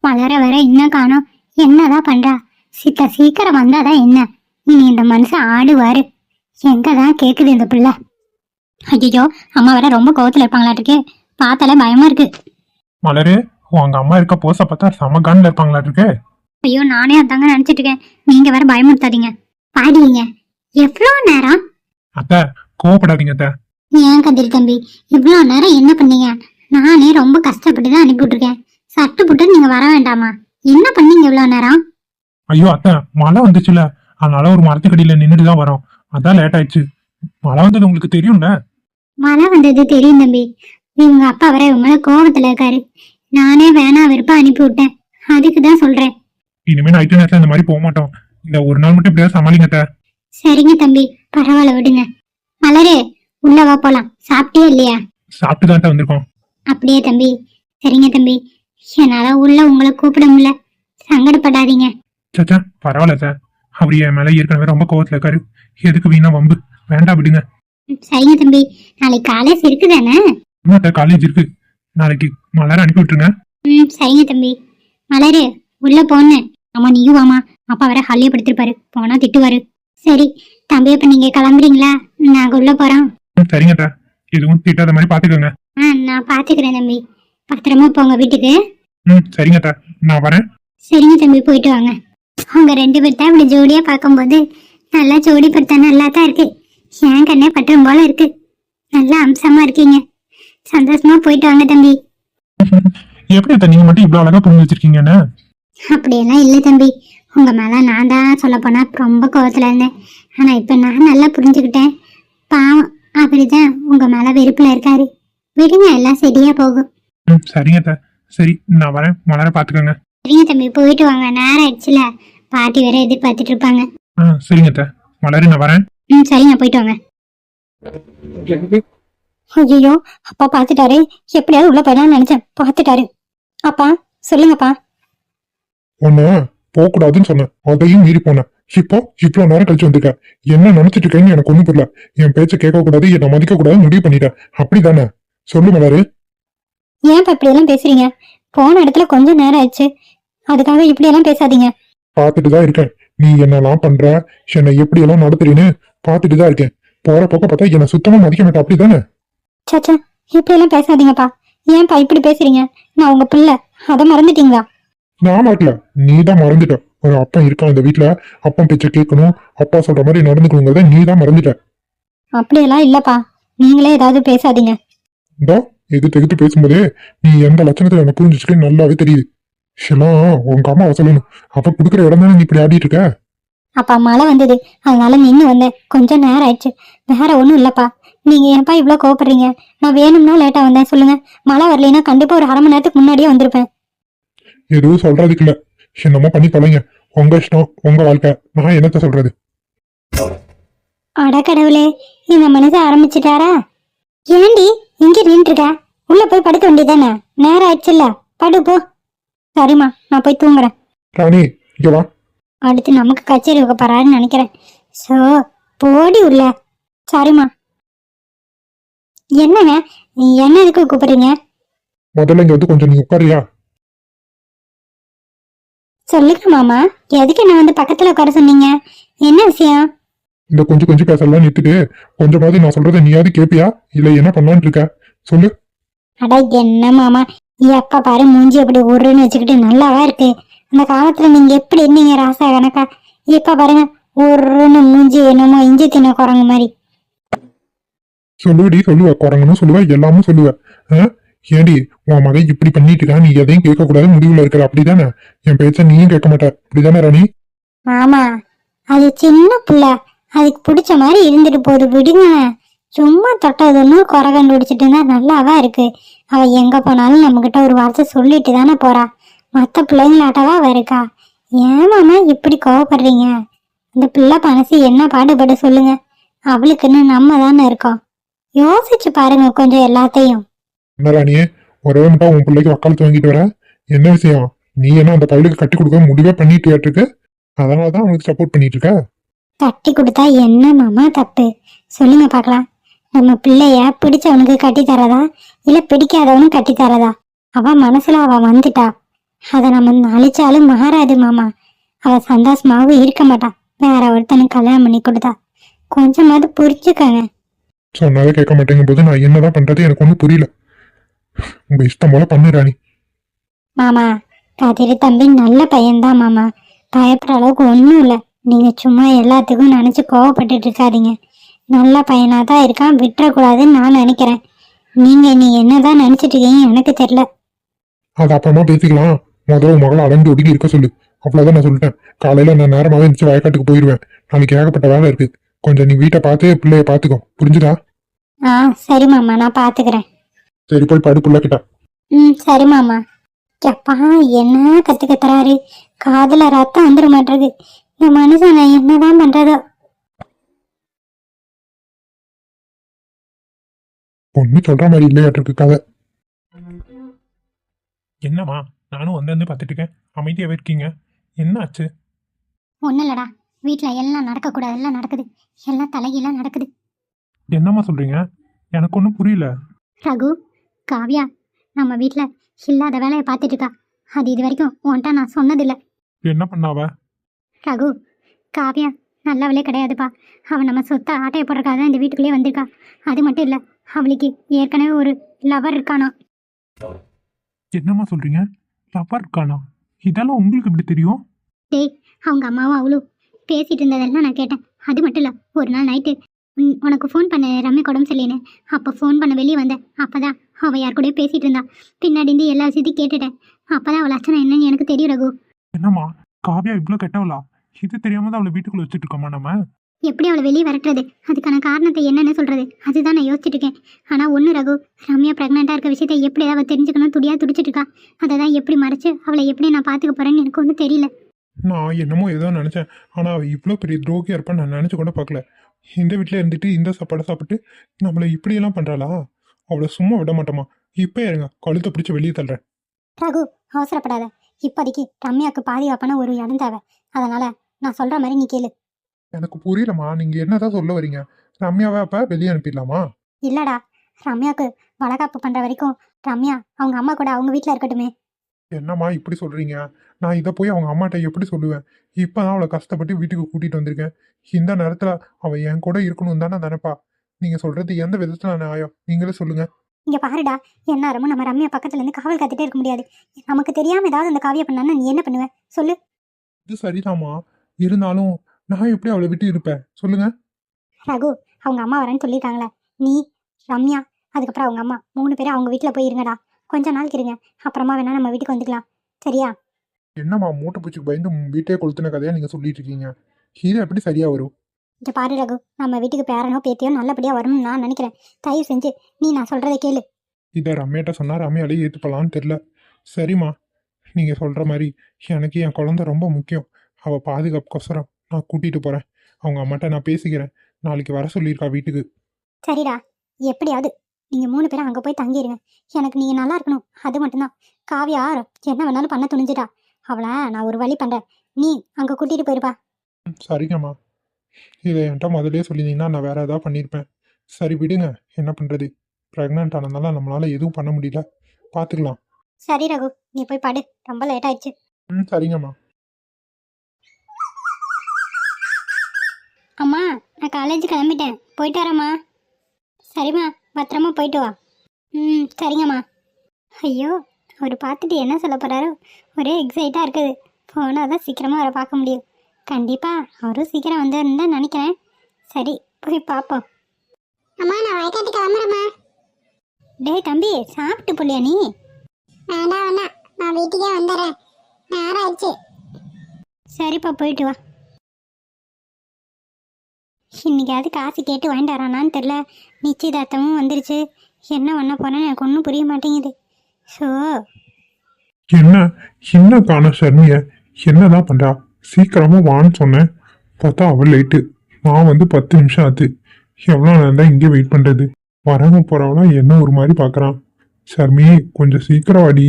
வளர வர இன்னும் காணோம். என்னதான் பண்றா? சீக்கிரம் வந்தாதான் என்ன? இனி இந்த மனுஷன் ஆடுவாரு. எங்கதான் கேக்குது இந்த பிள்ளை? ஐயோ, அம்மா வேற ரொம்ப கோவத்துல இருப்பாங்களாட்டுக்கு. பார்த்தாலே பயமா இருக்கு. மலரு, உங்க அம்மா இருக்க போச பார்த்தா செம கன்ல இருப்பாங்களாட்டுருக்கு. ஐயோ, நானே அதாங்க நினைச்சிட்டு இருக்கேன். நீங்க வேற பயமுறுத்தாதீங்க. பாடிங்க. எவ்வளவு நேரம்? அத்தை, கோவப்படாதீங்க அத்தை. ஏன் கதிரி தம்பி, இவ்வளவு நேரம் என்ன பண்ணீங்க? நானே ரொம்ப கஷ்டப்பட்டு தான் அனுப்பி விட்டுருக்கேன். சட்டு புட்டு நீங்க வர வேண்டாமா? என்ன பண்ணீங்க இவ்வளவு நேரம்? ஐயோ அத்தை, மழை வந்துச்சுல, அதனால ஒரு மரத்துக்கடியில நின்றுட்டு தான் வரோம். அதான் லேட் ஆயிடுச்சு. மழை வந்தது உங்களுக்கு தெரியும்ல? மழை வந்தது தெரியும் தம்பி. இவங்க அப்பா வர இவங்க கோவத்துல இருக்காரு. நானே வேணா வெறுப்பா அனுப்பி விட்டேன். அதுக்குதான் சொல்றேன். இனிமே நைட்டு நேரத்துல இந்த மாதிரி போக மாட்டோம். இந்த ஒரு நாள் மட்டும் இப்படியா சமாளிங்க அத்தை. சரிங்க தம்பி, பரவாயில்ல விடுங்க. மலரு, உள்ளவா போலாம். சாப்பிட்டியே இல்லையா? சாப்பிட்டு தான் வந்திருக்கோம். அப்படியே தம்பி. சரிங்க தம்பி, என்னால உள்ள உங்களை கூப்பிட முடியல. சங்கடப்படாதீங்க. சச்சா, பரவாயில்ல சார். அவர் என் மேல ஏற்கனவே ரொம்ப கோவத்துல இருக்காரு. எதுக்கு வீணா வம்பு? வேண்டாம் விடுங்க. சரிங்க தம்பி, நாளைக்கு காலேஜ் இருக்குதானே? காலேஜ் இருக்கு. நாளைக்கு மலர அனுப்பி விட்டுருங்க. சரிங்க தம்பி. மலரு, உள்ள போன்னு. ஆமா, நீயும் வாமா. அப்பா வர ஹாலியா படுத்திருப்பாரு, போனா திட்டுவாரு. சரி தம்பி, இப்ப நீங்க கிளம்புறீங்களா? நாங்க உள்ள போறோம். சரிங்க அத்தை, எதுவும் திட்டாத மாதிரி பாத்துக்கோங்க. நான் பாத்துக்கிறேன் தம்பி. பத்திரமா போங்க வீட்டுக்கு. சரிங்க அத்தை, நான் வரேன். சரிங்க தம்பி, போயிட்டு வாங்க. அவங்க ரெண்டு பேர்த்த இப்படி ஜோடியா பார்க்கும்போது நல்லா ஜோடி படுத்தா நல்லா தான் இருக்கு. என் கண்ணே பட்டுரும் போல இருக்கு. நல்லா அம்சமா இருக்கீங்க. சந்தோஷமா போயிட்டு வாங்க தம்பி. எப்படி அத்தை நீங்க மட்டும் இவ்வளவு அழகா புரிஞ்சு வச்சிருக்கீங்கன்னு? அப்படியெல்லாம் இல்லை தம்பி. உங்க மேல நான் தான் சொல்ல போனா ரொம்ப கோவத்துல இருந்தேன். ஆனா இப்ப நான் நல்லா புரிஞ்சுக்கிட்டேன். பாவம், அப்படிதான் உங்க மேல வெறுப்புல இருக்காரு. விடுங்க, எல்லாம் சரியா போகும். சரிங்க அத்தை. சரி, நான் வரேன். மலர பாத்துக்கோங்க. சரிங்க தம்பி, போயிட்டு வாங்க. நேரம் ஆயிடுச்சுல, பாட்டி வேற எதிர்பார்த்துட்டு இருப்பாங்க. சரிங்க அத்தை. மலரு, நான் வரேன். சரிங்க, போயிட்டு வாங்க. ஐயோ, அப்பா பாத்துட்டாரு. எப்படியாவது உள்ள போயிடலாம்னு நினைச்சேன். பாத்துட்டாரு. அப்பா சொல்லுங்கப்பா. ஒன்னு போக கூடாதுன்னு சொன்னேன், அதையும் மீறி போனேன். இப்போ இவ்வளவு நேரம் கழிச்சு வந்துட்ட. என்ன நினைச்சிட்டு இருக்கேன்னு எனக்கு ஒண்ணும் புரியல. என் பேச்ச கேட்க கூடாது, என்னை மதிக்க கூடாது முடிவு பண்ணிட்டேன். அப்படிதானே? சொல்லு மலரு. ஏன்ப்பா இப்படி எல்லாம் பேசுறீங்க? போன இடத்துல கொஞ்சம் நேரம் ஆயிடுச்சு, அதுக்காக இப்படி எல்லாம் பேசாதீங்க. பாத்துட்டுதான் இருக்கேன் நீ என்னெல்லாம் பண்ற, என்னை எப்படி எல்லாம் நடத்துறீன்னு பாத்துட்டுதான் இருக்கேன். போற போக்க பார்த்தா என்ன சுத்தமா மதிக்க மாட்டேன். அப்படிதானே? சச்சா, இப்படி எல்லாம் பேசாதீங்கப்பா. ஏன்பா இப்படி பேசுறீங்க? நான் உங்க பிள்ளை, அதை மறந்துட்டீங்களா? நான் மறக்கல, நீதான் மறந்துட்ட. ஒரு அப்பன் இருக்கான் இந்த வீட்டுல, அப்பன் பேச்ச கேட்கணும், அப்பா சொல்ற மாதிரி நடந்துக்கணுங்கிறத நீதான் மறந்துட்ட. அப்படியெல்லாம் இல்லப்பா, நீங்களே ஏதாவது பேசாதீங்க. இந்தா எதிர்த்து எதிர்த்து பேசும்போதே நீ எந்த லட்சணத்துல எனக்கு புரிஞ்சுச்சுன்னு நல்லாவே தெரியுது. எல்லாம் உங்க அம்மாவை சொல்லணும். அவ குடுக்குற இடம் தானே நீ இப்படி ஆடிட்டு இருக்க. அப்பா மழை வந்தது, அதனால நின்று வந்தேன். கொஞ்சம் நேரம் ஆயிடுச்சு, வேற ஒண்ணும் இல்லப்பா. நீங்க ஏன்பா இவ்வளவு கோவப்படுறீங்க? நான் வேணும்னா லேட்டா வந்தேன். சொல்லுங்க, மழை வரலைன்னா கண்டிப்பா ஒரு அரை மணி நேரத்துக்கு முன்னாடியே வந்திருப்பேன். எதுவும் சொல்றதுக்கு இல்ல, என்னமோ பண்ணி தொலைங்க. உங்க இஷ்டம், உங்க வாழ்க்கை. நான் என்னத்த சொல்றது? அட கடவுளே, இந்த மனுஷன் ஆரம்பிச்சுட்டாரா? ஏண்டி இங்க நின்று இருக்க? உள்ள போய் படுக்க வேண்டியதானே? நேரம் ஆயிடுச்சுல்ல, படு போ. சரிம்மா, நான் போய் தூங்குறேன். ராணி, இங்க வா. அடுத்து நமக்கு கச்சேரி வைக்க போறாருன்னு நினைக்கிறேன். சோ போடி உள்ள. சரிம்மா. என்னங்க, என்ன எதுக்கு கூப்பிடுறீங்க? முதல்ல இங்க வந்து கொஞ்சம் நீ உட்காரியா? சொல்லுங்க மாமா, எதுக்கு என்ன வந்து பக்கத்துல உட்கார சொன்னீங்க? என்ன விஷயம்? இந்த கொஞ்சம் கொஞ்சம் பேசலாம் நிறுத்திட்டு கொஞ்சமாவது நான் சொல்றதை நீயாவது கேப்பியா, இல்ல என்ன பண்ணலான்னு இருக்க? சொல்லு. அட என்ன மாமா, எப்ப பாரு மூஞ்சி அப்படி உருன்னு வச்சுக்கிட்டு நல்லாவா இருக்கு? அந்த காலத்துல நீங்க எப்படி இருந்தீங்க ராசா கணக்கா? இப்ப பாருங்க, உருன்னு மூஞ்சி என்னமோ இஞ்சி தின்ன குரங்கு மாதிரி. சொல்லுவடி, சொல்லுவ. குரங்கன்னு சொல்லுவ, எல்லாமும் சொல்லுவ. ஏடி உன் மகன் இப்படி பண்ணிட்டு இருக்கா, நீ எதையும் கேட்க கூடாது முடிவுல இருக்கிற. அப்படிதானே? என் பேச்ச நீயும் கேட்க மாட்ட. அப்படிதானே ராணி? ஆமா, அது சின்ன பிள்ளை, அதுக்கு பிடிச்ச மாதிரி இருந்துட்டு போது, விடுங்க. சும்மா தொட்டதுன்னு குறை கண்டுபிடிச்சிட்டு இருந்தா நல்லாவா இருக்கு? அவ எங்க போனாலும் நம்ம கிட்ட ஒரு வார்த்தை சொல்லிட்டு தானே போறா. மத்த பிள்ளைங்களாட்டவா அவ இருக்கா? ஏன் மாமா இப்படி கோவப்படுறீங்க? அந்த பிள்ளை மனசு என்ன பாடுபட சொல்லுங்க. அவளுக்குன்னு நம்ம தானே இருக்கோம். யோசிச்சு பாருங்க கொஞ்சம் எல்லாத்தையும். என்ன ராணியே, ஒரே மட்டும் உன் பிள்ளைக்கு வக்காலத்து வாங்கிட்டு வர? என்ன விஷயம்? நீ என்ன அந்த பையலுக்கு கட்டி கொடுக்க முடிவே பண்ணிட்டு இருக்கு? அதனாலதான் அவனுக்கு சப்போர்ட் பண்ணிட்டு இருக்க. கட்டி கொடுத்தா என்ன மாமா தப்பு? சொல்லுங்க பாக்கலாம். நம்ம பிள்ளைய பிடிச்சவனுக்கு கட்டி தரதா, இல்ல பிடிக்காதவனும் கட்டி தரதா? அவ மனசுல அவ வந்துட்டா. அதை நம்ம அழிச்சாலும் மாறாது மாமா. அவ சந்தோஷமாவும் இருக்க மாட்டா வேற ஒருத்தனுக்கு கல்யாணம் பண்ணி கொடுத்தா. கொஞ்சமாவது புரிச்சுக்கங்க. சொன்னாலே கேட்க மாட்டேங்கும் போது நான் என்னதான் பண்றது எனக்கு ஒன்றும் புரியல. உங்க இஷ்டம் போல பண்ணு ராணி. மாமா, கதிர் தம்பி நல்ல பையன்தான் மாமா. பயப்படுற அளவுக்கு ஒன்றும் இல்லை. நீங்க சும்மா எல்லாத்துக்கும் நினைச்சு கோவப்பட்டுட்டு இருக்காதீங்க. நல்ல பையனா தான் இருக்கான், விட்டுறக்கூடாதுன்னு நான் நினைக்கிறேன். நீ என்னதான் நினைச்சிட்டு இருக்கீங்க எனக்கு தெரியல. அது அப்புறமா பேசிக்கலாம். முதல்ல உன் மகளை அடைஞ்சு ஒடுங்கி இருக்க சொல்லு. அவ்வளவுதான் நான் சொல்லிட்டேன். காலையில நான் நேரமாவே இருந்துச்சு வயக்காட்டுக்கு போயிடுவேன். நாளைக்கு ஏகப்பட்ட வேலை இருக்கு. கொஞ்சம் நீ வீட்டை பார்த்து பிள்ளைய பாத்துக்கோ. புரிஞ்சுதா? ஆ சரி மாமா, நான் பாத்துக்கிறேன். சரி போய் படு புள்ள கிட்ட. சரி மாமா. எப்பா என்ன கத்துறாரு, காதுல ரத்தம் வந்துட மாட்டிருக்கு. இந்த மனுஷன் நான் என்னதான் பண்றதோ. பொண்ணு சொல்ற மாதிரி இல்லையாட்டிருக்கு கதை. என்னம்மா, நானும் வந்து பார்த்துட்டு இருக்கேன். அமைதியாவே இருக்கீங்க, என்ன ஆச்சு? ஒன்றும் இல்லடா, வீட்டில் எல்லாம் நடக்கக்கூடாது, எல்லாம் நடக்குது, எல்லாம் தலைகீழாக நடக்குது. என்னம்மா சொல்றீங்க? எனக்கு ஒன்றும் புரியல. ரகு, காவ்யா நம்ம வீட்டில் இல்லாத வேலையை பார்த்துட்டு இருக்கா. அது இது வரைக்கும் உன்ட்ட நான் சொன்னதில்லை. என்ன பண்ணாவ? ரகு, காவ்யா நல்லவளே கிடையாதுப்பா. அவன் நம்ம சொத்தை ஆட்டையை போடுறக்காக தான் இந்த வீட்டுக்குள்ளேயே வந்திருக்கா. அது மட்டும் இல்லை, அவளுக்கு ஏற்கனவே ஒரு லவர் இருக்கானா. என்னம்மா சொல்றீங்க? லவர் இருக்கானா? இதெல்லாம் உங்களுக்கு எப்படி தெரியும்? டேய், அவங்க அம்மாவும் அவளும் பேசிட்டு இருந்ததெல்லாம் நான் கேட்டேன். அது மட்டும் இல்லை, ஒரு நாள் நைட்டு உனக்கு ஃபோன் பண்ண ரம்யா உடம்பு சரியில்லைன்னு. அப்போ ஃபோன் பண்ண வெளியே வந்தேன். அப்போதான் அவள் யார் கூடயும் பேசிகிட்டு இருந்தா. பின்னாடி இருந்து எல்லா விஷயத்தையும் கேட்டுட்டேன். அப்போதான் அவள் அச்சனை என்னன்னு எனக்கு தெரியும் ரகு. என்னம்மா, காவியா இவ்வளோ கெட்டவளா? இது தெரியாம தான் அவளை வீட்டுக்குள்ள வச்சுட்டு இருக்கோமா நம்ம? எப்படி அவளை வெளியே விரட்டுறது, அதுக்கான காரணத்தை என்னன்னு சொல்கிறது, அதுதான் நான் யோசிச்சுட்டு இருக்கேன். ஆனால் ஒன்று ரகு, ரம்யா ப்ரெக்னெண்ட்டாக இருக்க விஷயத்தை எப்படி அவள் தெரிஞ்சுக்கணும் துடிச்சிட்டு இருக்கா. அதை தான் எப்படி மறைச்சு அவளை எப்படி நான் பார்த்துக்க போகிறேன்னு எனக்கு ஒன்றும் தெரியல. நான் என்னமோ ஏதோ நினைச்சேன். ஆனா அவ இவ்வளோ பெரிய துரோகியா இருப்பான்னு நான் நினைச்சு கூட பார்க்கல. இந்த வீட்டில் இருந்துட்டு இந்த சாப்பாடை சாப்பிட்டு நம்மளை இப்படியெல்லாம் பண்றாளா? அவளை சும்மா விட மாட்டோமா? இப்போ இருங்க, கழுத்தை பிடிச்சி வெளியே தள்ளுறேன். ரகு, அவசரப்படாத. இப்போதைக்கு ரம்யாவுக்கு பாதுகாப்பான ஒரு இடம் தேவை. அதனால நான் சொல்ற மாதிரி நீ கேளு. எனக்கு புரியலம்மா, நீங்க என்னதான் சொல்ல வரீங்க? ரம்யாவை அப்ப வெளியே அனுப்பிடலாமா? இல்லடா, ரம்யாவுக்கு வளகாப்பு பண்ற வரைக்கும் ரம்யா அவங்க அம்மா கூட அவங்க வீட்டில் இருக்கட்டுமே. என்னம்மா இப்படி சொல்றீங்க? நான் இதை போய் அவங்க அம்மாட்ட எப்படி சொல்லுவேன்? இப்பதான் அவளை கஷ்டப்பட்டு வீட்டுக்கு கூட்டிட்டு வந்திருக்கேன். இந்த நேரத்துல அவ என் கூட இருக்கணும் தானே நினைப்பா. நீங்க சொல்றது எந்த விதத்துல நியாயம்? நீங்களே சொல்லுங்க. இங்க பாருடா, எந்நேரமும் நம்ம ரம்யா பக்கத்துல இருந்து காவல் காத்துட்டே இருக்க முடியாது. நமக்கு தெரியாம ஏதாவது அந்த காவியம் பண்ணா நீ என்ன பண்ணுவ சொல்லு. இது சரிதாம்மா, இருந்தாலும் நான் எப்படி அவளை விட்டு இருப்பேன் சொல்லுங்க. ரகு, அவங்க அம்மா வரேன்னு சொல்லியிருக்காங்களே, நீ ரம்யா அதுக்கப்புறம் அவங்க அம்மா 3 பேரும் அவங்க வீட்டில் போய் இருங்கடா. கொஞ்ச நாளைக்கு இருங்க, அப்புறமா வேணா நம்ம வீட்டுக்கு வந்துக்கலாம், சரியா? என்னம்மா மூட்டை பூச்சிக்கு பயந்து வீட்டே கொளுத்துன கதையா நீங்க சொல்லிட்டு இருக்கீங்க? இது எப்படி சரியா வரும்? இங்க பாரு ரகு, நம்ம வீட்டுக்கு பேரனோ பேத்தியோ நல்லபடியா வரணும்னு நான் நினைக்கிறேன். தயவு செஞ்சு நீ நான் சொல்றதை கேளு. இதை ரம்யாட்ட சொன்னா ரம்யாலே ஏற்றுப்பலான்னு தெரியல. சரிம்மா, நீங்க சொல்ற மாதிரி எனக்கு என் குழந்தை ரொம்ப முக்கியம். அவ பாதுகாப்புக்கோசரம் நான் கூட்டிட்டு போறேன். அவங்க அம்மாட்ட நான் பேசிக்கிறேன். நாளைக்கு வர சொல்லியிருக்கா வீட்டுக்கு. சரிடா, எப்படியாவது நீங்க 3 பேரும் அங்க போய் தங்கிடுங்க. எனக்கு நீங்க நல்லா இருக்கணும், அது மட்டும்தான். காவியா என்ன வேணாலும் பண்ண துணிஞ்சிட்டா. அவளை நான் ஒரு வழி பண்றேன், நீ அங்க கூட்டிட்டு போயிருப்பா. சரிங்கம்மா, இதை என்கிட்ட முதலே சொல்லியிருந்தீங்கன்னா நான் வேற ஏதாவது பண்ணியிருப்பேன். சரி விடுங்க, என்ன பண்றது? ப்ரெக்னென்ட் ஆனதுனால நம்மளால எதுவும் பண்ண முடியல. பார்த்துக்கலாம். சரி ரகு, நீ போய் படு, ரொம்ப லேட் ஆயிடுச்சு. சரிங்கம்மா. அம்மா, நான் காலேஜ் கிளம்பிட்டேன், போயிட்டு வரேம்மா. சரிம்மா, பத்திரமா போயிட்டு வா. சரிங்கம்மா. ஐயோ, அவர் பார்த்துட்டு என்ன சொல்ல போறாரோ, ஒரே எக்ஸைட்டாக இருக்குது. போனால் தான் சீக்கிரமாக அவரை பார்க்க முடியும். கண்டிப்பாக அவரும் சீக்கிரம் வந்துருன்னு தான் நினைக்கிறேன். சரி, போய் பார்ப்போம். அம்மா, நான் வயக்காட்டு கிளம்புறேம்மா. டேய் தம்பி, சாப்பிட்டு போலியா நீ? வேண்டாம் வேண்டாம், நான் வீட்டுக்கே வந்துடுறேன், நேரம் ஆயிடுச்சு. சரிப்பா, போயிட்டு வா. இன்னைக்காவது காசு கேட்டு வாங்கிட்டு வரானான்னு தெரில. நிச்சயதார்த்தமும் வந்துருச்சு. என்ன பண்ண போறேன்னு எனக்கு ஒன்றும் புரிய மாட்டேங்குது. ஸோ என்ன காண ஷர்மிய என்னதான் பண்றா? சீக்கிரமா வான்னு சொன்னேன், பார்த்தா அவள் லேட்டு. நான் வந்து 10 நிமிஷம் ஆச்சு. எவ்வளோ நேரம் தான் இங்கே வெயிட் பண்றது? வரவங்க போறவங்களாம் என்ன ஒரு மாதிரி பார்க்கறான். ஷர்மி, கொஞ்சம் சீக்கிரம் வாடி.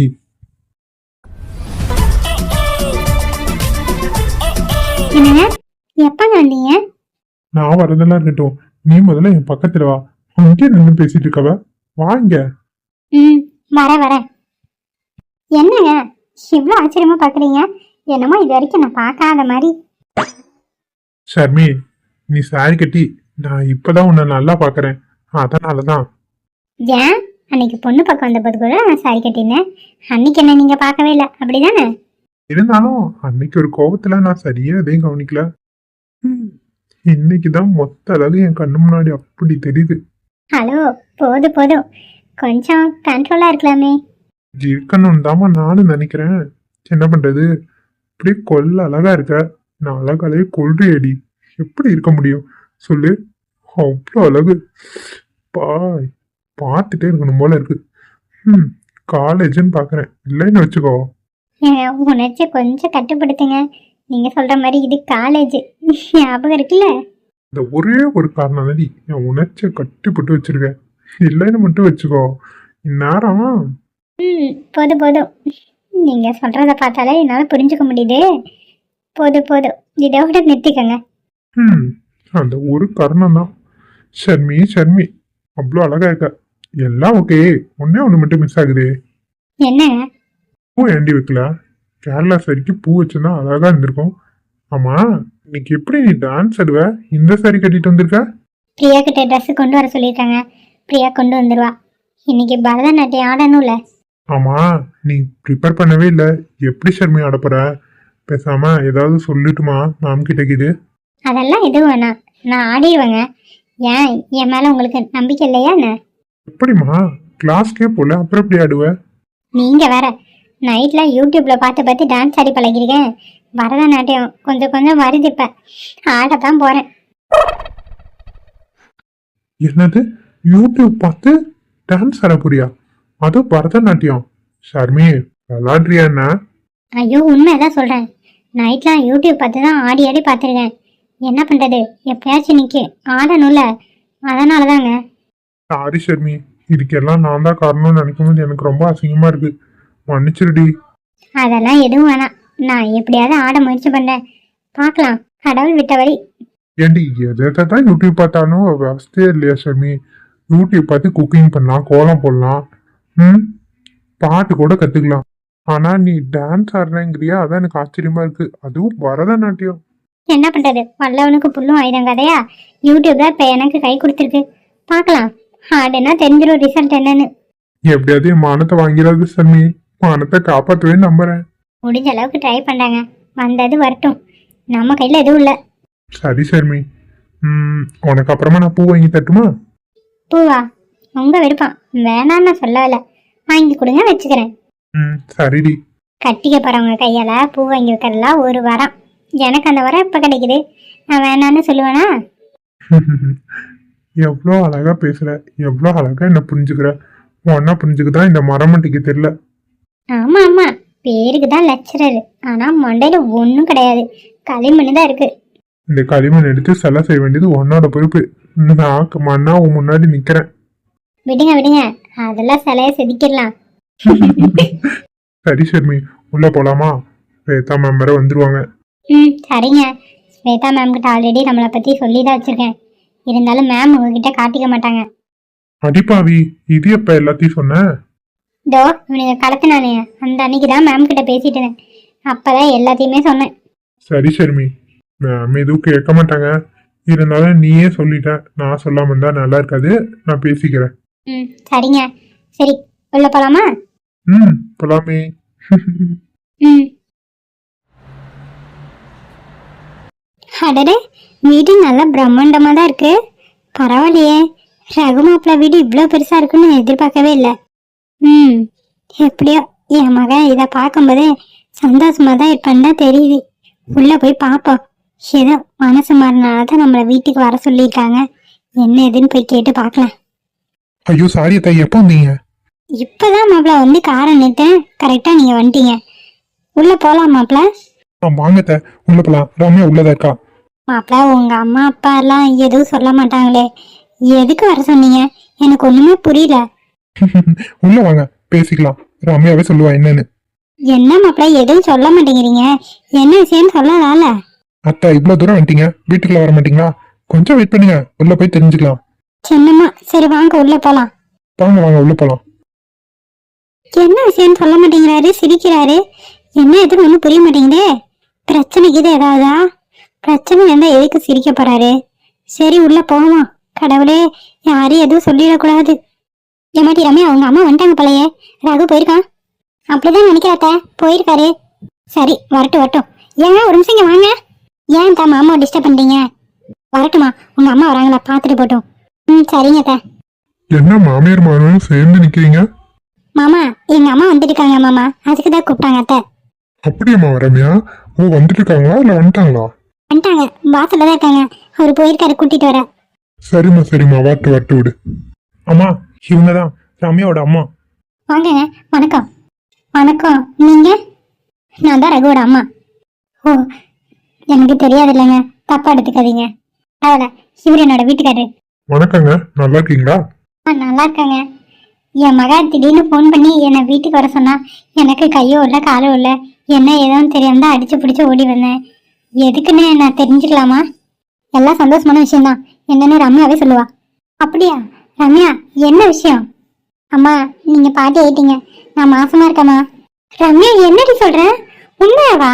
என்னங்க, எப்பங்க வந்தீங்க? நான் வரதெல்லாம் இருக்கட்டும், நீ முதல்ல என் பக்கத்துல வா. அங்கே நின்று பேசிட்டு இருக்கவ, வாங்க. வரேன். என்னங்க, இவ்வளோ ஆச்சரியமா பாக்குறீங்க? என்னமோ இது வரைக்கும் நான் பார்க்காத மாதிரி. ஷர்மி, நீ சாரி கட்டி நான் இப்பதான் உன்னை நல்லா பாக்குறேன். அதனாலதான். ஏன் அன்னைக்கு பொண்ணு பக்கம் வந்தபோது கூட நான் சாரி கட்டியிருந்தேன். அன்னைக்கு என்ன நீங்க பார்க்கவே இல்லை அப்படிதானே? இருந்தாலும் அன்னைக்கு ஒரு கோபத்துல நான் சரியா எதையும் கவனிக்கல. இன்னைக்குதான் மொத்த அழகு என் கண்ணு முன்னாடி அப்படி தெரியுது. ஹலோ, போதும் போதும், கொஞ்சம் கண்ட்ரோலா இருக்கலாமே. இருக்கணும் தாமா நானும் நினைக்கிறேன். என்ன பண்றது, இப்படி கொல்ல அழகா இருக்க. நான் அழகாலே கொல்றியடி. எப்படி இருக்க முடியும் சொல்லு? அவ்வளோ அழகு. பாய் பார்த்துட்டே இருக்கணும் போல இருக்கு. காலேஜ்னு பாக்குறேன், இல்லைன்னு வச்சுக்கோ. என் உணர்ச்சியை கொஞ்சம் கட்டுப்படுத்துங்க. நீங்க சொல்ற மாதிரி இது காலேஜ், ஞாபகம் இருக்குல்ல? இந்த ஒரே ஒரு காரணம் தாண்டி என் உணர்ச்சியை கட்டுப்பட்டு வச்சிருக்கேன். இல்லைன்னு மட்டும் வச்சுக்கோ, இந்நேரம். போதும் போதும், நீங்க சொல்றத பார்த்தாலே என்னால புரிஞ்சுக்க முடியுது. போதும் போதும், இதோட நிறுத்திக்கங்க. அந்த ஒரு காரணம் தான். ஷர்மி ஷர்மி, அவ்வளோ அழகா இருக்க. எல்லாம் ஓகே, ஒன்னே ஒன்று மட்டும் மிஸ் ஆகுது. என்னங்க? பூ ஏண்டி வைக்கல? கேரளா சரிக்கு பூ வச்சுதான் அழகா இருந்திருக்கும். ஆமா, இன்னைக்கு எப்படி நீ டான்ஸ் ஆடுவ? இந்த சாரி கட்டிட்டு வந்திருக்க? பிரியா கிட்ட ட்ரெஸ் கொண்டு வர சொல்லியிருக்காங்க. பிரியா கொண்டு வந்துருவா. இன்னைக்கு பரதநாட்டியம் ஆடணும்ல. ஆமா, நீ ப்ரிப்பேர் பண்ணவே இல்லை. எப்படி ஷர்மி ஆட போற? பேசாம ஏதாவது சொல்லிட்டுமா மேம் கிட்ட கிது? அதெல்லாம் எதுவும் வேணாம், நான் ஆடிடுவேங்க. ஏன் என் மேல உங்களுக்கு நம்பிக்கை இல்லையா என்ன? எப்படிமா, கிளாஸ்க்கே போல அப்புறம் எப்படி ஆடுவ? நீங்க வேற, நைட்ல யூடியூப்ல பார்த்து பார்த்து டான்ஸ் ஆடி பழகிருக்கேன். பரதநாட்டியம் கொஞ்சம் கொஞ்சம் வருது, இப்ப ஆடத்தான் போறேன். என்னது, யூடியூப் பார்த்து டான்ஸ் ஆட போறியா? அது பரதநாட்டியம்? ஷர்மி விளாடுறியா என்ன? ஐயோ, உண்மைதான் சொல்றேன். நைட்லாம் யூடியூப் பார்த்து தான் ஆடி ஆடி பார்த்துருக்கேன். என்ன பண்றது, எப்பயாச்சும் நிக்க ஆடணும்ல, அதனாலதாங்க. சாரி ஷர்மி, இதுக்கெல்லாம் நான் தான் காரணம்னு நினைக்கும் போது எனக்கு ரொம்ப அசிங்கமா இருக்கு. மன்னிச்சிருடி. அதெல்லாம் எதுவும் வேணாம், நான் எப்படியாவது ஆட முயற்சி பண்றேன். பார்க்கலாம், கடவுள் விட்ட வழி. ஏண்டி எதை தான் யூடியூப் பார்த்தாலும் அவஸ்தையே இல்லையா ஷர்மி? யூடியூப் பார்த்து குக்கிங் பண்ணலாம், கோலம் போடலாம், பாட்டு கூட கத்துக்கலாம். ஆனா நீ டான்ஸ் ஆடுறேங்கிறியா? அதான் எனக்கு ஆச்சரியமா இருக்கு. அதுவும் பரதநாட்டியம். என்ன பண்றது, வல்லவனுக்கு புல்லும் ஆயுதம் கதையா? யூடியூப்ல இப்ப எனக்கு கை கொடுத்துருக்கு. பார்க்கலாம், ஆடுனா தெரிஞ்சிடும் ரிசல்ட் என்னன்னு. எப்படியாவது என் மானத்தை வாங்கிறாது ஷர்மி. மானத்தை காப்பாற்றவே நம்புறேன். முடிஞ்ச அளவுக்கு ட்ரை பண்றாங்க, வந்தது வரட்டும், நம்ம கையில எதுவும் இல்ல. சரி ஷர்மி, உனக்கு அப்புறமா நான் பூ வாங்கி தட்டுமா? பூவா? உங்க விருப்பம், வேணான்னு சொல்லல. வாங்கி கொடுங்க, வச்சுக்கிறேன். சரிடி. கட்டிக்க போறவங்க கையால பூ வாங்கி வைக்கிறதுலாம் ஒரு வாரம். எனக்கு அந்த வாரம் இப்ப கிடைக்குது, நான் வேணான்னு சொல்லுவேனா? எவ்வளோ அழகா பேசுற, எவ்வளோ அழகா என்ன புரிஞ்சுக்கிற. ஒன்னா புரிஞ்சுக்குதான் இந்த மரமட்டிக்கு தெரியல. ஆமா ஆமா, பேருக்கு தான் லெக்சரர், ஆனா மண்டையில ஒன்றும் கிடையாது, களிமண் தான் இருக்கு. இந்த களிமண் எடுத்து சிலை செய்ய வேண்டியது உன்னோட பொறுப்பு. நான் மண்ணா உன் முன்னாடி நிக்கிறேன். விடுங்க விடுங்க, அதெல்லாம் சிலைய செதுக்கிடலாம். சரி ஷர்மி, உள்ள போலாமா? ஸ்வேதா மேம் வேற வந்துருவாங்க. சரிங்க. ஸ்வேதா மேம் கிட்ட ஆல்ரெடி நம்மளை பத்தி சொல்லி தான் வச்சிருக்கேன். இருந்தாலும் மேம் உங்ககிட்ட காட்டிக்க மாட்டாங்க. அடிப்பாவி, இது எப்ப எல்லாத்தையும் சொன்ன? இதோ இவனுங்க கலத்துனானே, அந்த அன்னைக்கு தான் மேம் கிட்ட பேசிட்டு இருந்தேன். அப்பதான் எல்லாத்தையுமே சொன்னேன். சரி ஷர்மி, மேம் எதுவும் கேட்க மாட்டாங்க. இருந்தாலும் நீயே சொல்லிட்ட, நான் சொல்லாம இருந்தா நல்லா இருக்காது. நான் பேசிக்கிறேன். சரிங்க. சரி, உள்ள போலாமா? போலாமே. அடடே, வீடு நல்லா பிரம்மாண்டமா தான் இருக்கு. பரவாயில்லையே, ரகுமாப்பிள்ள வீடு இவ்வளோ பெருசா இருக்குன்னு எதிர்பார்க்கவே இல்லை. எப்படியோ என் மகன் இதை பார்க்கும்போதே சந்தோஷமா தான் இருப்பான்னு தான் தெரியுது. உள்ள போய் பார்ப்போம். ஏதோ மனசு மாறினால்தான் நம்மளை வீட்டுக்கு வர சொல்லியிருக்காங்க. என்ன ஏதுன்னு போய் கேட்டு பார்க்கலாம். ஐயோ சாரி அத்தா, எப்போ வந்தீங்க? இப்பதான் மாப்பிள்ள வந்து காரை நிறுத்தேன், கரெக்டா நீங்க வந்துட்டீங்க. உள்ள போலாம் மாப்பிள்ள. வாங்கத்த, உள்ள போலாம். ரம்யா உள்ளதா இருக்கா? மாப்பிள்ள, உங்க அம்மா அப்பா எல்லாம் எதுவும் சொல்ல மாட்டாங்களே, எதுக்கு வர சொன்னீங்க? எனக்கு ஒண்ணுமே புரியல. உள்ள வாங்க, பேசிக்கலாம். ரம்யாவே சொல்லுவா என்னன்னு. என்ன மாப்பிள்ள, எதுவும் சொல்ல மாட்டேங்கிறீங்க? என்ன விஷயம்னு சொல்லலாம்ல? அத்தா இவ்வளவு தூரம் வந்துட்டீங்க, வீட்டுக்குள்ள வர மாட்டீங்களா? கொஞ்சம் வெயிட் பண்ணுங்க, உள்ள போய் தெரிஞ்சுக்கலாம். சின்னம்மா, சரி வாங்க உள்ள போலாம். வாங்க வாங்க, உள்ள போலாம். என்ன விஷயம்னு சொல்ல மாட்டேங்கிறாரு, சிரிக்கிறாரு. என்ன எதுவும் ஒன்றும் புரிய மாட்டேங்குதே. பிரச்சனைக்கு இது ஏதாவதா? பிரச்சனை இருந்தா எதுக்கு சிரிக்க போறாரு? சரி உள்ள போவோம். கடவுளே, யாரையும் எதுவும் சொல்லிடக்கூடாது. ஏமாட்டி ரம்யா, அவங்க அம்மா வந்துட்டாங்க போலயே. ரகு போயிருக்கான். அப்படிதான் நினைக்கிறாத்த, போயிருக்காரு. சரி வரட்டும் வரட்டும். ஏங்க ஒரு நிமிஷம் இங்க வாங்க. ஏன் தா மாமாவை டிஸ்டர்ப் பண்றீங்க? வரட்டுமா, உங்க அம்மா வராங்களா பார்த்துட்டு போட்டோம். சரிங்க தா. என்ன மாமியார் மகனும் சேர்ந்து நிக்கிறீங்க? மாமா, எங்க அம்மா வந்துட்டு இருக்காங்க மாமா, அதுக்கு தான் கூப்பிட்டாங்க அத்தை. அப்படியாம்மா ரம்யா? ஓ, வந்துட்டு இருக்காங்களா இல்ல வந்துட்டாங்களா? வந்துட்டாங்க, வாசல்ல தான் இருக்காங்க. அவர் போயிருக்காரு கூட்டிட்டு வர. சரிம்மா சரிம்மா, வாட்டு வாட்டு விடு. அம்மா, இவங்கதான் ரம்யாவோட அம்மா. வாங்கங்க. வணக்கம். வணக்கம். நீங்க? நான் தான் ரகுவோட அம்மா. ஓ, எனக்கு தெரியாது இல்லைங்க, தப்பா எடுத்துக்காதீங்க. அவள இவர் என்னோட வீட்டுக்காரரு. வணக்கங்க, நல்லா இருக்கீங்களா? நல்லா இருக்காங்க. என் மகா திடீர்னு ஃபோன் பண்ணி என்னை வீட்டுக்கு வர சொன்னா. எனக்கு கையோ இல்லை காலோ இல்லை, என்ன ஏதோன்னு தெரியாம தான் அடிச்சு பிடிச்சி ஓடி வந்தேன். எதுக்குன்னு நான் தெரிஞ்சுக்கலாமா? எல்லாம் சந்தோஷமான விஷயம்தான், என்னன்னு ரம்யாவே சொல்லுவா. அப்படியா? ரம்யா, என்ன விஷயம்? அம்மா, நீங்க பாட்டி ஆயிட்டீங்க, நான் மாசமா இருக்கேம்மா. ரம்யா, என்னடி சொல்ற? உண்மையாவா?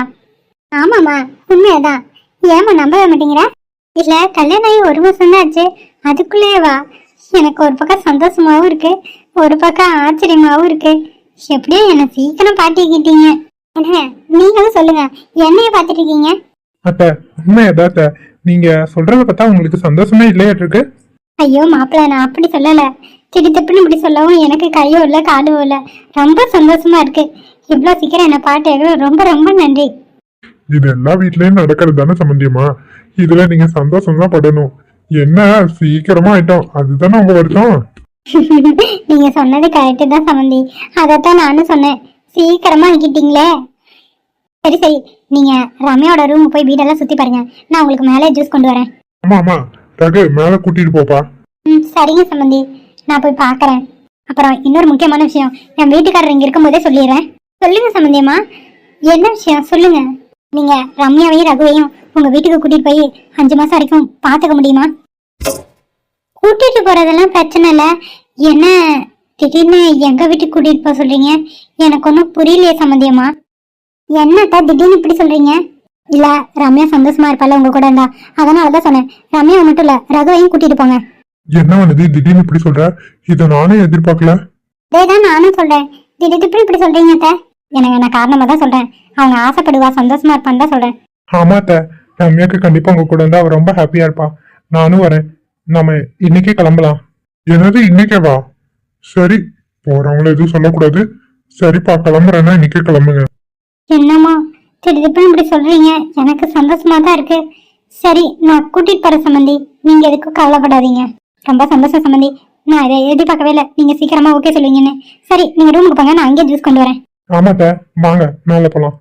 ஆமாம்மா, உண்மையாதான். ஏம்மா நம்பவே மாட்டேங்கிற? இல்ல, கல்யாணம் ஆகி 1 மாசம் தான் ஆச்சு, அதுக்குள்ளேயேவா? எனக்கு ஒரு பக்கம் சந்தோஷமாவும் இருக்கு, ஒரு பக்கம் ஆச்சரியமாவும் இருக்கு. எப்படியோ என்னை சீக்கிரம் பாட்டிக்கிட்டீங்க. என்ன நீங்களும் சொல்லுங்க, என்னைய பாத்துட்டு இருக்கீங்க? அத்தை, உண்மையதான் அத்தை. நீங்க சொல்றத பார்த்தா உங்களுக்கு சந்தோஷமே இல்லையா இருக்கு? ஐயோ மாப்பிள்ள, நான் அப்படி சொல்லல. திடீர்னு இப்படி சொல்லவும் எனக்கு கையோ இல்லை காலும் இல்லை, ரொம்ப சந்தோஷமா இருக்கு. இவ்வளவு சீக்கிரம் என்ன பாட்டு ரொம்ப ரொம்ப நன்றி. இது எல்லா வீட்லயும் நடக்கிறது தானே சம்பந்தியமா. இதுல நீங்க சந்தோஷம் தான் படணும். என்ன சீக்கிரமா ஆயிட்டோம், அதுதானே உங்க வருத்தம். நீங்க சொன்னது கரெக்டு தான் சமந்தி, அதைத்தான் நானும் சொன்னேன். சீக்கிரமா ஆக்கிட்டீங்களே. சரி சரி, நீங்க ரம்யாவோட ரூம் போய் வீடெல்லாம் சுத்தி பாருங்க, நான் உங்களுக்கு மேலே ஜூஸ் கொண்டு வரேன். ஆமா ஆமா, ரகு மேல கூட்டிட்டு போப்பா. சரிங்க சம்பந்தி, நான் போய் பார்க்கறேன். அப்புறம் இன்னொரு முக்கியமான விஷயம், என் வீட்டுக்காரர் இங்க இருக்கும்போதே சொல்லிடுறேன். சொல்லுங்க சம்பந்தியம்மா, என்ன விஷயம் சொல்லுங்க. நீங்க ரம்யாவையும் ரகுவையும் உங்க வீட்டுக்கு கூட்டிட்டு போய் 5 மாசம் வரைக்கும் பாத்துக்க முடியுமா? கூட்டிட்டு போறதெல்லாம் பிரச்சனை இல்ல. என்ன திடீர்னு எங்க வீட்டுக்கு கூட்டிட்டு போக சொல்றீங்க? எனக்கு ஒன்றும் புரியலையே சம்பந்தியம்மா. என்னத்தா திடீர்னு இப்படி சொல்றீங்க? இல்ல, ரம்யா சந்தோஷமா இருப்பால உங்க கூட இருந்தா, அதனாலதான் சொன்னேன். ரம்யா மட்டும் இல்ல, ரகுவையும் கூட்டிட்டு போங்க. என்ன வந்தது திடீர்னு இப்படி சொல்ற? இத நானே எதிர்பார்க்கல. அதேதான் நானும் சொல்றேன், திடீர்னு இப்படி சொல்றீங்க அத்தை. எனக்கு நான் காரணமா தான் சொல்றேன், அவங்க ஆசைப்படுவா சந்தோஷமா இருப்பான்னு தான் சொல்றேன். ஆமா அத்தை, ரம்யாக்கு கண்டிப்பா உங்க கூட இருந்தா அவ ரொம்ப ஹாப்பியா இருப்பா. நானும் வரேன். நாம இன்னைக்கே கிளம்பலாம். என்னது இன்னைக்கே வா? சரி, போறவங்கள எதுவும் சொல்லக்கூடாது. சரிப்பா, கிளம்புறேன்னா இன்னைக்கே கிளம்புங்க. என்னம்மா திடீர்னு இப்படி சொல்றீங்க? எனக்கு சந்தோஷமா தான் இருக்கு. சரி, நான் கூட்டிட்டு போறேன் சம்பந்தி, நீங்க எதுக்கும் கவலைப்படாதீங்க. ரொம்ப சந்தோஷம் சம்பந்தி, நான் இதை எதிர்பார்க்கவே இல்லை, நீங்க சீக்கிரமா ஓகே சொல்லுவீங்கன்னு. சரி, நீங்க ரூமுக்கு போங்க, நான் அங்கேயே ஜூஸ் கொண்டு வரேன். ஆமா அத்தை, வாங்க மேல போலாம்.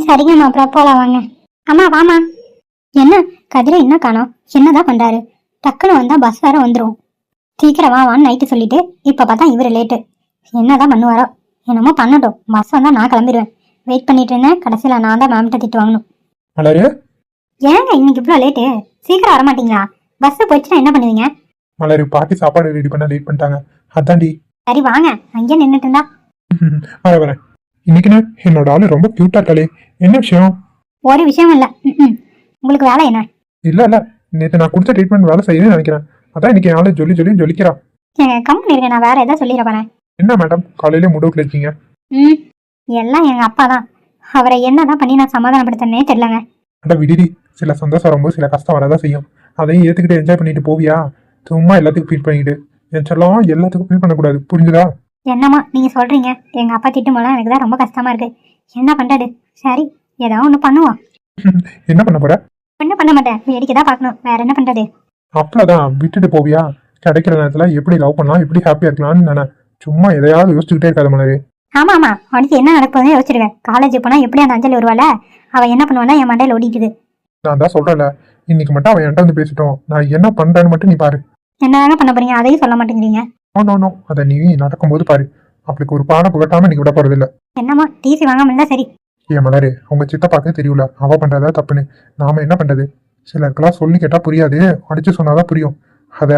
சரிங்க மாப்பிள, போலாம் வாங்க. அம்மா வாமா. என்ன கதிரை என்ன காணோம்? என்னதான் பண்றாரு? டக்குன்னு வந்தா பஸ் வேற வந்துடும். சீக்கிரம் வா வான்னு நைட்டு சொல்லிட்டு இப்ப பார்த்தா இவரு லேட்டு. என்னதான் பண்ணுவாரோ? என்னமோ பண்ணட்டும், பஸ் வந்தா நான் கிளம்பிடுவேன். வெயிட் பண்ணிட்டு இருந்தேன், கடைசியில நான் தான் மேம்கிட்ட திட்டு வாங்கணும். மலரு, ஏங்க இன்னைக்கு இவ்வளோ லேட்டு? சீக்கிரம் வர மாட்டீங்களா? பஸ் போயிடுச்சுன்னா என்ன பண்ணுவீங்க? மலரு பாட்டி சாப்பாடு ரெடி பண்ண லேட் பண்ணிட்டாங்க, அதான்டி. சரி வாங்க, அங்கேயே நின்றுட்டு இருந்தா. வரேன். இன்னைக்குன்னு என்னோட ஆளு ரொம்ப கியூட்டா இருக்காளே, என்ன விஷயம்? ஒரு விஷயம் இல்ல. உங்களுக்கு வேலை என்ன? இல்ல இல்ல, நேத்து நான் கொடுத்த ட்ரீட்மெண்ட் வேலை செய்யணும்னு நினைக்கிறேன். அதான் இன்னைக்கு என் ஆளு ஜொலி ஜொலி ஜொலிக்கிறா. எங்க கம்பெனி இருக்க, நான் வேற ஏதாவது சொல்லிட போறேன். என்ன மேடம் காலையில முடவுக்குல இருக்கீங்க? எல்லாம் எங்க அப்பா தான். அவரை என்னதான் பண்ணி நான் சமாதானப்படுத்தனே தெரியலங்க. அட விடுடி, சில சந்தோஷம் வரும்போது சில கஷ்டம் வரதான் செய்யும். அதையும் ஏத்துக்கிட்டு என்ஜாய் பண்ணிட்டு போவியா? சும்மா எல்லாத்துக்கும் ஃபீல் பண்ணிட்டு என் செல்லம் எல்லாத்துக்கும் ஃபீல் பண்ணக்கூடாது, புரிஞ்சுதா? என்னம்மா நீங்க சொல்றீங்க? எங்க அப்பா திட்டும்போது எனக்கு தான் ரொம்ப கஷ்டமா இருக்கு. என்ன பண்றது? சரி, ஏதோ ஒண்ணு பண்ணுவோம். என்ன பண்ண போற? ஒன்றும் பண்ண மாட்டேன், வேடிக்கை தான் பார்க்கணும், வேற என்ன பண்றது? அப்பளதான் விட்டுட்டு போவியா? கிடைக்கிற நேரத்துல எப்படி லவ் பண்ணலாம், எப்படி ஹாப்பியா இருக்கலாம்னு நினை. சும்மா எதையாவது யோசிச்சுக்கிட்டே இருக்காத மலரு. ஆமா ஆமா, அடுத்து என்ன நடக்குதுன்னு யோசிச்சிருக்கேன். காலேஜ் போனா எப்படி அந்த அஞ்சலி வருவாள, அவ என்ன பண்ணுவானா என் மண்டையில ஓடிட்டுது. நான் தான் சொல்றேன்ல, இன்னைக்கு மட்டும் அவன் என்கிட்ட வந்து பேசிட்டோம். நான் என்ன பண்றேன்னு மட்டும் நீ பாரு. என்னதாங்க பண்ண போறீங்க? அதையும் சொல்ல மாட்டேங்கிறீங்க. நோ, அதை நீ நடக்கும்போது பாரு. அவளுக்கு ஒரு பாடம் புகட்டாம நீ விட போறது இல்ல. என்னம்மா டிசி வாங்காம இருந்தா சரி. ஏன் மலரு, உங்க சித்தப்பாக்க தெரியல அவ பண்றதா தப்புன்னு. நாம என்ன பண்றது? சிலருக்கெல்லாம் சொல்லி கேட்டா புரியாது, அடிச்சு சொன்னாதான் புரியும். அத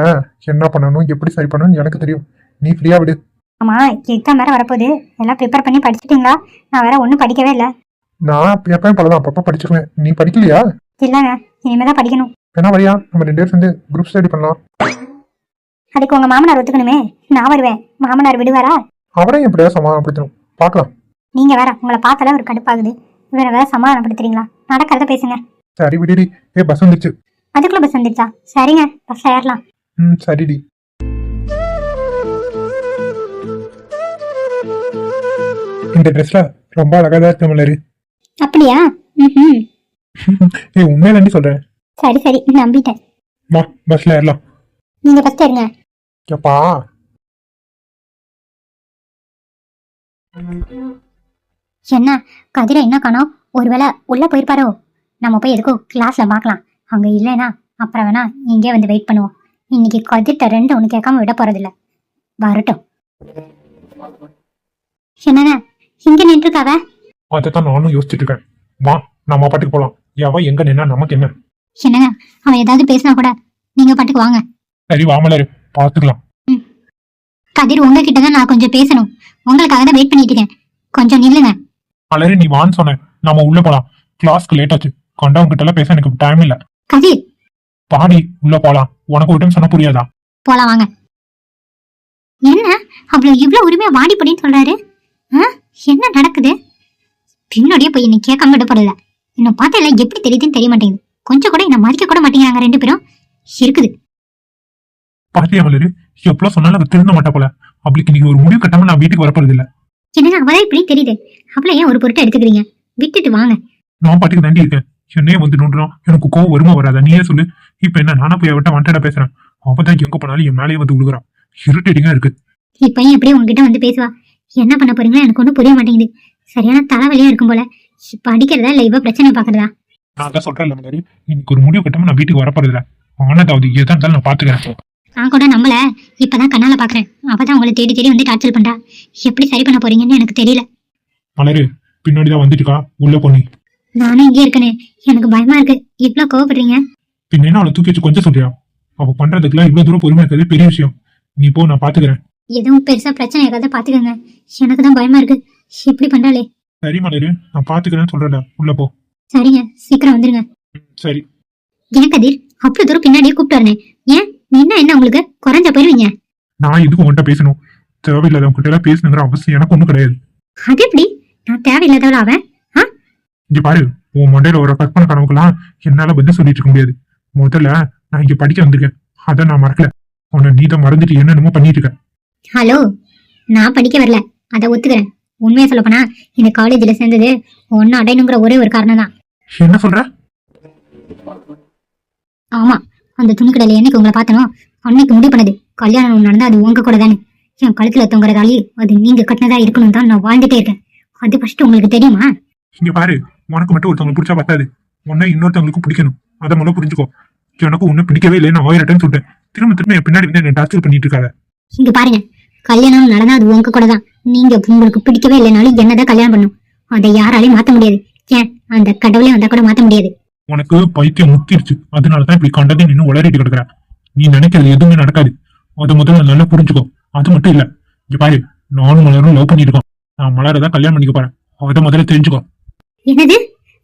என்ன பண்ணணும், எப்படி சரி பண்ணணும்னு எனக்கு தெரியும். நீ ஃப்ரீயா விடு. ஆமா, எக்ஸாம் வேற வரப்போகுது. எல்லாம் ப்ரிப்பேர் பண்ணி படிச்சிட்டீங்களா? நான் வேற ஒன்றும் படிக்கவே இல்லை. நான் எப்பயும் போலதான் அப்பப்ப படிச்சிருவேன். நீ படிக்கலையா? இல்லைங்க, இனிமேதான் படிக்கணும். என்ன வரியா? நம்ம 2 பேரும் சேர்ந்து குரூப் ஸ்டடி பண்ணலாம். அதுக்கு உங்க மாமனார் ஒத்துக்கணுமே. நான் வருவேன், மாமனார் விடுவாரா? அவரையும் எப்படியா சமாதானப்படுத்தணும், பார்க்கலாம். நீங்க வேற, உங்களை பார்த்தாலே ஒரு கடுப்பாகுது. இவரை வேற சமாதானப்படுத்துறீங்களா? நடக்கிறத பேசுங்க. சரி விடுடி. பஸ் வந்துருச்சு. அதுக்குள்ள பஸ் வந்துருச்சா? சரிங்க, பஸ்ல ஏறலாம். சரிடி. இந்த ட்ரெஸ்ல ரொம்ப அழகா தான் இருக்க மலரு. அப்படியா? ம். உண்மையிலாண்டி சொல்றேன். சரி சரி, நம்பிட்டேன். வா பஸ்ல ஏறலாம். நீங்க ஃபர்ஸ்ட் இருங்க. எப்பா என்ன கதிரை என்ன காணோம்? ஒருவேளை உள்ள போயிருப்பாரோ? நம்ம போய் எதுக்கும் கிளாஸ்ல பார்க்கலாம். அங்க இல்லைனா அப்புறம் வேணா இங்கே வந்து வெயிட் பண்ணுவோம். இன்னைக்கு கதிர்ட்ட 2 ஒன்று கேட்காம விட போறதில்ல. வரட்டும். என்னங்க இங்க நின்றுருக்காவ? அதைத்தான் நானும் யோசிச்சுட்டு இருக்கேன். வா நம்ம பாட்டுக்கு போலாம். எவ எங்க நின்னா நமக்கு என்ன? என்னங்க அவன் ஏதாவது பேசினா கூட நீங்க பாட்டுக்கு வாங்க. சரி வா மலரு, பாத்துக்கலாம். கதிர் உங்ககிட்ட தான் நான் கொஞ்சம் பேசணும். உங்களுக்காக தான் வெயிட் பண்ணிட்டு இருக்கேன். கொஞ்சம் நில்லுங்க. மலரு நீ வான்னு சொன்ன. நாம உள்ள போலாம். கிளாஸ்க்கு லேட் ஆச்சு. கண்டவங்க கிட்ட எல்லாம் பேச எனக்கு டைம் இல்ல. கதிர் பாடி உள்ள போலாம். உனக்கு ஒரு டைம் சொன்ன புரியாதா? போலாம் வாங்க. என்ன அவ்வளவு இவ்வளவு உரிமையா வாடி படின்னு சொல்றாரு? என்ன நடக்குது? பின்னாடியே போய் என்ன கேட்காம விட போறதில்ல. இன்னும் பார்த்தா எல்லாம் எப்படி தெரியுதுன்னு தெரிய மாட்டேங்குது. கொஞ்சம் கூட என்ன மதிக்க கூட மாட்டேங்கிறாங்க 2 பேரும். இருக்குது. பாத்தியா மலரு, எவ்வளவு சொன்னாலும் அவ திருந்த மாட்டா போல. அவளுக்கு நீங்க ஒரு முடிவு கட்டாம நான் வீட்டுக்கு வரப்போறது இல்ல. என்னங்க அவதான் இப்படி தெரியுது. அவளை ஏன் ஒரு பொருட்டை எடுத்துக்கிறீங்க? விட்டுட்டு வாங்க. நான் பாட்டுக்கு தாண்டி இருக்கேன். என்னையே வந்து நோண்டுறான். எனக்கு கோவம் வருமா வராதா? நீயே சொல்லு. இப்ப என்ன நானா போய் அவட்ட வந்துட்டா பேசுறேன். அவதான் எங்க போனாலும் என் மேலேயே வந்து விழுகுறான். இருட்டடிங்கா இருக்கு. இப்ப ஏன் எப்படி உங்ககிட்ட வந்து பேசுவா? என்ன பண்ண போறீங்களா எனக்கு ஒன்றும் புரிய மாட்டேங்குது. சரியான தலைவலியா இருக்கும் போல. இப்ப அடிக்கிறதா இல்ல இவ பிரச்சனை பாக்குறதா? நான் தான் சொல்றேன் மலரு, இன்னைக்கு ஒரு முடிவு கட்டாம நான் வீட்டுக்கு வரப்போறது இல்ல. ஆனதாவது எதா இருந்தாலும் நான் பாத்துக்கிறேன். நான் கூட நம்மள இப்பதான் கண்ணால பாக்குறேன். அவதான் உங்களை தேடி தேடி வந்து டார்ச்சர் பண்றா. எப்படி சரி பண்ண போறீங்கன்னு எனக்கு தெரியல. மலரு பின்னாடிதான் வந்துட்டுக்கா. உள்ள போனி. நானும் இங்கே இருக்கனே. எனக்கு பயமா இருக்கு. இவ்வளவு கோவப்படுறீங்க. பின்ன என்ன அவளை தூக்கி வச்சு கொஞ்சம் சொல்றியா? அவ பண்றதுக்குலாம் இவ்வளவு தூரம் பொறுமையா இருக்கிறது பெரிய விஷயம். நீ போ, நான் பாத்துக்கிறேன். எதுவும் பெருசா பிரச்சனை இருக்காத பாத்துக்கோங்க. எனக்கு தான் பயமா இருக்கு. இப்படி பண்றாளே. சரி மலரு, நான் பாத்துக்கிறேன்னு சொல்றேன். உள்ள போ. சரிங்க, சீக்கிரம் வந்துருங்க. சரி. ஏன் கதிர் அவ்வளவு தூரம் பின்னாடியே கூப்பிட்டு வரனே? ஏன் நின்னா என்ன உங்களுக்கு குறைஞ்சா போயிருவீங்க? நான் எதுக்கு உன்கிட்ட பேசணும்? தேவையில்லாதவங்க கிட்ட எல்லாம் பேசணுங்கிற அவசியம் எனக்கு ஒண்ணும் கிடையாது. அது எப்படி? நான் தேவையில்லாதவள அவன்? இங்க பாரு, உன் மண்டையில ஒரு கற்பனை கனவுக்கெல்லாம் என்னால பதில் சொல்லிட்டு இருக்க முடியாது. முதல்ல நான் இங்க படிக்க வந்திருக்கேன். அதை நான் மறக்கல. உன்னை நீதான் மறந்துட்டு என்னென்னமோ பண்ணிட்டு இருக்க. ஹலோ, நான் படிக்க வரல, அதை ஒத்துக்கிறேன். உண்மையா சொல்ல போனா இந்த காலேஜ்ல சேர்ந்தது ஒன்னு அடையணுங்கிற ஒரே ஒரு காரணம் தான். என்ன சொல்ற? ஆமா, அந்த துணிக்கடையில என்னைக்கு உங்களை பார்த்தனோ அன்னைக்கு முடிவு பண்ணது கல்யாணம் நடந்தா அது உங்க கூட தானே. என் கழுத்துல தொங்குறதாலே அது நீங்க கட்டினதா இருக்கணும் தான் நான் வாழ்ந்துட்டே இருக்கேன். அது ஃபர்ஸ்ட் உங்களுக்கு தெரியுமா? இங்க பாரு, உனக்கு மட்டும் ஒருத்தவங்களுக்கு பிடிச்சா பத்தாது. உன்னை இன்னொருத்தவங்களுக்கும் பிடிக்கணும். அதை முதல்ல புரிஞ்சுக்கோ. எனக்கு உன்னை பிடிக்கவே இல்லை, நான் 1000 டைம் சொல்றேன். திரும்ப என் பின்னாடி வந்து என்ன டார்ச்சர் பண்ணிட்டு இருக்காத. இங்க பாருங்க, கல்யாணம் நடந்தா அது உங்க கூட தான். நீங்க உங்களுக்கு பிடிக்கவே இல்லைனாலும் என்னதான் கல்யாணம் பண்ணும். அதை யாராலையும் மாத்த முடியாது. ஏன் அந்த கடவுளே வந்தா கூட மாத்த முடியாது. உனக்கு பைத்தியம் முத்திருச்சு. அதனாலதான் இப்படி கண்டதே நின்னு உளறிட்டு கிடக்குற. நீ நினைக்கிறது எதுவுமே நடக்காது. அதை முதல்ல நல்லா புரிஞ்சுக்கோ. அது மட்டும் இல்ல, இங்க பாரு, நானும் மலரும் லவ் பண்ணிட்டு இருக்கோம். நான் மலரதான் கல்யாணம் பண்ணிக்க போறேன். அதை முதல்ல தெரிஞ்சுக்கோ. என்னது?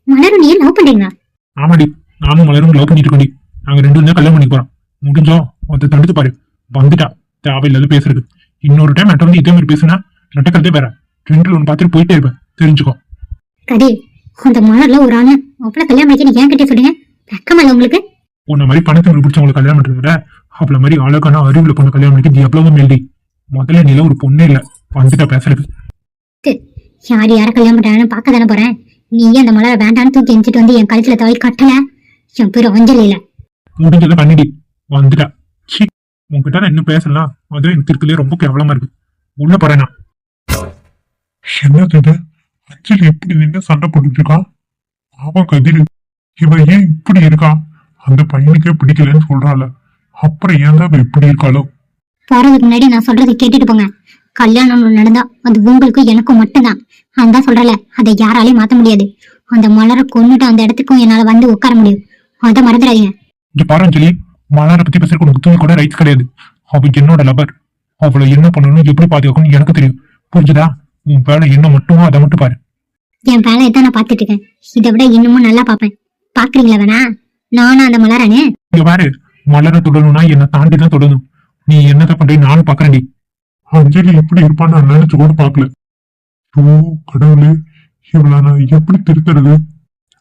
மலரும் நீ லவ் பண்றீங்களா? ஆமாடி, நானும் மலரும் லவ் பண்ணிட்டு இருக்கோண்டி. நாங்க 2 பேரும் கல்யாணம் பண்ணிக்க போறோம். முடிஞ்சோ அதை தடுத்து பாரு. வந்துட்டா தேவையில்லாத பேசுறது. இன்னொரு டைம் என்கிட்ட வந்து இதே மாதிரி பேசுனா நடக்கிறதே வேற. 2ல 1 பார்த்துட்டு போயிட்டே இருப்பேன். தெரிஞ்சுக்கோ. கதிர், அந்த மலர்ல ஒரு ஆளு அவ்வளவு கல்யாணம் பண்ணிக்க ஏன் கிட்டே சொல்லுங்க? வெக்கமல்ல உங்களுக்கு? உன்ன மாதிரி பணத்துக்கு பிடிச்சவங்களை கல்யாணம் பண்றத விட அவ்வளவு மாதிரி அழகான அறிவுல பொண்ணு கல்யாணம் பண்ணிக்க எவ்வளவு மேல்டி. முதல்ல நில ஒரு பொண்ணே இல்ல, வந்துட்டா பேசுறது. யார கல்யாணம் பண்றான்னு பார்க்க தானே போறேன். நீயே அந்த மலரை வேண்டான்னு தூக்கி எஞ்சிட்டு வந்து என் கழுத்துல தவறி கட்டல. என் பேரு அஞ்சலி இல்ல. முடிஞ்சதை பண்ணிடி. வந்துட்டா. சி, உன்கிட்ட நான் இன்னும் பேசலாம். அதுவும் எனக்கு திருக்கலையே ரொம்ப கேவலமா இருக்கு. உள்ள போறேனா? என்னது? அஞ்சலி எப்படி நின்று சண்டை போட்டுட்டு இருக்கான்? பாவம் கதிர், இவன் ஏன் இப்படி இருக்கான்? அந்த பையனுக்கே பிடிக்கலன்னு சொல்றாள். அப்புறம் ஏன் தான் இப்படி இருக்காளோ? போறதுக்கு முன்னாடி நான் சொல்றதை கேட்டுட்டு போங்க. கல்யாணம் நடந்தா அது உங்களுக்கும் எனக்கும் மட்டும்தான். நான் தான் சொல்றல, அதை யாராலையும் மாத்த முடியாது. அந்த மலரை கொன்னுட்டு அந்த இடத்துக்கும் என்னால வந்து உட்கார முடியும். அதை மறந்துடாதீங்க. இங்க பாரு அஞ்சலி, மலரை பத்தி பேசுறதுக்கு உனக்கு தூக்கி கூட ரைட்ஸ் கிடையாது. அவ என்னோட லவர். அவளை என்ன பண்ணணும் எப்படி பாதுகாக்கணும் எனக்கு தெரியும். புரிஞ்சுதா? உன் வேலை என்ன மட்டுமோ அதை மட்டும் பாரு. என் வேலையை தான் நான் பார்த்துட்டு இருக்கேன். இதை விட இன்னமும் நல்லா பார்ப்பேன். பாக்குறீங்களா வேணா? நானும் அந்த மலரானே. இங்க பாரு, மலர தொடணும்னா என்னை தாண்டி தான் தொடணும். நீ என்னதான் பண்றீங்க நானும் பாக்குறேன்டி. அஞ்சலி எப்படி இருப்பான்னு நான் நினைச்சு கூட பாக்கல. ஓ கடவுளே, இவள நான் எப்படி திருத்துறது?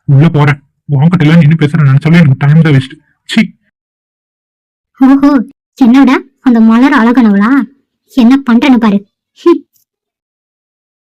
உள்ள போறேன். உன்கிட்ட எல்லாம் நின்னு பேசுற நினைச்சாலே எனக்கு டைம் தான் வேஸ்ட். சி. ஓஹோ, என்னோட அந்த மலர் அழகனவளா? என்ன பண்றேன்னு பாரு.